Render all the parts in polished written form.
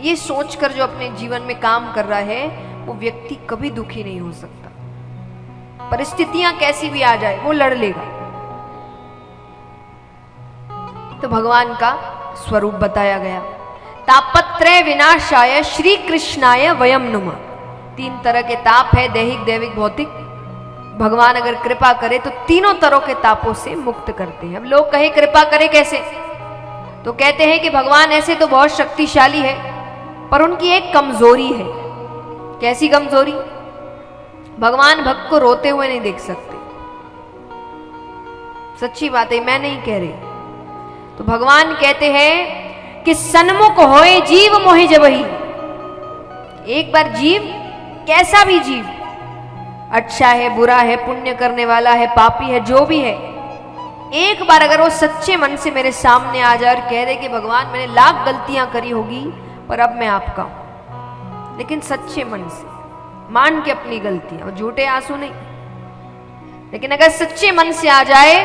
ये सोचकर जो अपने जीवन में काम कर रहा है वो व्यक्ति कभी दुखी नहीं हो सकता। परिस्थितियां कैसी भी आ जाए वो लड़ लेगा। तो भगवान का स्वरूप बताया गया। तापत्रय विनाशाय श्री कृष्णाय वयम नुमा। 3 तरह के ताप है, दैहिक, दैविक, भौतिक। भगवान अगर कृपा करे तो तीनों तरह के तापों से मुक्त करते हैं। अब लोग कहे कृपा करे कैसे, तो कहते हैं कि भगवान ऐसे तो बहुत शक्तिशाली है, पर उनकी एक कमजोरी है। कैसी कमजोरी? भगवान भक्त को रोते हुए नहीं देख सकते। सच्ची बात है, मैं नहीं कह रही। तो भगवान कहते हैं कि सन्मुख होए जीव मोहि जबहि। एक बार जीव, कैसा भी जीव, अच्छा है, बुरा है, पुण्य करने वाला है, पापी है, जो भी है, एक बार अगर वो सच्चे मन से मेरे सामने आ जाए और कह दे कि भगवान मैंने लाख गलतियां करी होगी पर अब मैं आपका हूं, लेकिन सच्चे मन से मान के अपनी गलतियां, और झूठे आंसू नहीं, लेकिन अगर सच्चे मन से आ जाए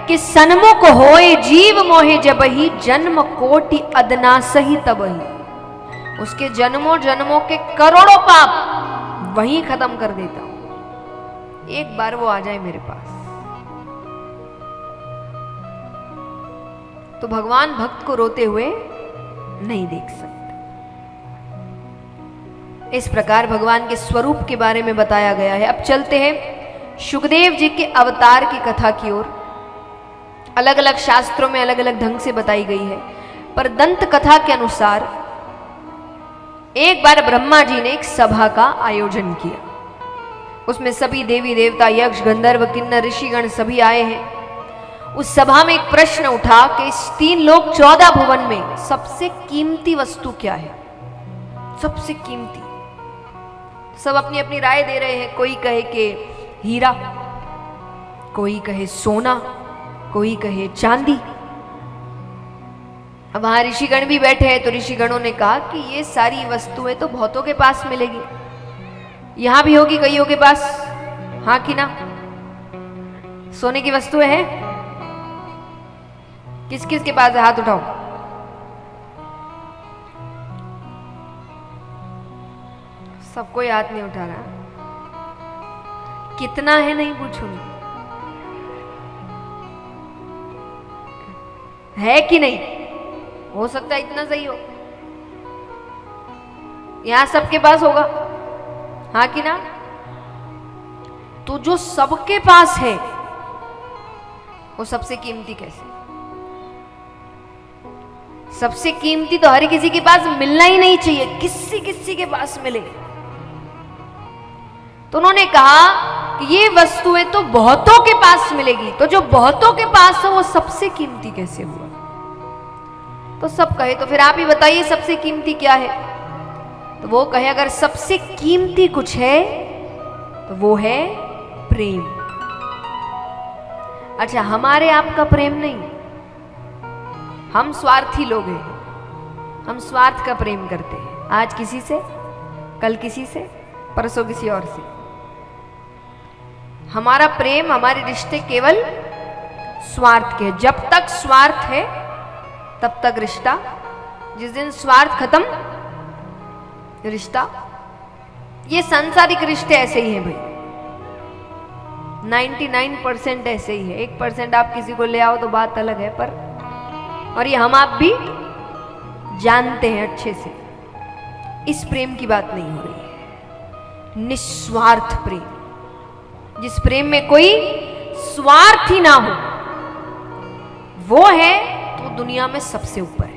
कि सन्मुख होए जीव मोहे जबहि जन्म कोटि अदना सही तबहि, उसके जन्मों जन्मों के करोड़ों पाप वहीं खत्म कर देता हूं। एक बार वो आ जाए मेरे पास। तो भगवान भक्त को रोते हुए नहीं देख सकते। इस प्रकार भगवान के स्वरूप के बारे में बताया गया है। अब चलते हैं शुकदेव जी के अवतार की कथा की ओर। अलग अलग शास्त्रों में अलग अलग ढंग से बताई गई है, पर दंत कथा के अनुसार एक बार ब्रह्मा जी ने एक सभा का आयोजन किया। उसमें सभी देवी देवता, यक्ष, गंधर्व, किन्नर, ऋषिगण सभी आए हैं। उस सभा में एक प्रश्न उठा कि इस 3 लोक 14 भुवन में सबसे कीमती वस्तु क्या है? सबसे कीमती। सब अपनी अपनी राय दे रहे हैं। कोई कहे कि हीरा, कोई कहे सोना, कोई कहे चांदी। अब वहां ऋषिगण भी बैठे हैं, तो ऋषिगणों ने कहा कि ये सारी वस्तुएं तो बहुतों के पास मिलेगी, यहां भी होगी कईयों के पास, हाँ कि ना? सोने की वस्तुएं हैं? किस किस के पास है? हाथ उठाओ। सब कोई हाथ नहीं उठा रहा। कितना है नहीं पूछूंगी, है कि नहीं? हो सकता है इतना सही हो, यहां सबके पास होगा, हाँ कि ना? तो जो सबके पास है वो सबसे कीमती कैसे? सबसे कीमती तो हर किसी के पास मिलना ही नहीं चाहिए, किसी किसी के पास मिले। तो उन्होंने कहा कि ये वस्तुएं तो बहुतों के पास मिलेगी, तो जो बहुतों के पास है वो सबसे कीमती कैसे हुआ? तो सब कहे तो फिर आप ही बताइए सबसे कीमती क्या है? तो वो कहे अगर सबसे कीमती कुछ है तो वो है प्रेम। अच्छा, हमारे आपका प्रेम नहीं, हम स्वार्थी लोग हैं, हम स्वार्थ का प्रेम करते हैं। आज किसी से, कल किसी से, परसों किसी और से। हमारा प्रेम, हमारे रिश्ते केवल स्वार्थ के। जब तक स्वार्थ है तब तक रिश्ता, जिस दिन स्वार्थ खत्म, रिश्ता। ये सांसारिक रिश्ते ऐसे ही हैं भाई, 99% ऐसे ही है। 1% आप किसी को ले आओ तो बात अलग है, पर और ये हम आप भी जानते हैं अच्छे से। इस प्रेम की बात नहीं हो रही है, निस्वार्थ प्रेम, जिस प्रेम में कोई स्वार्थ ही ना हो, वो है तो दुनिया में सबसे ऊपर है।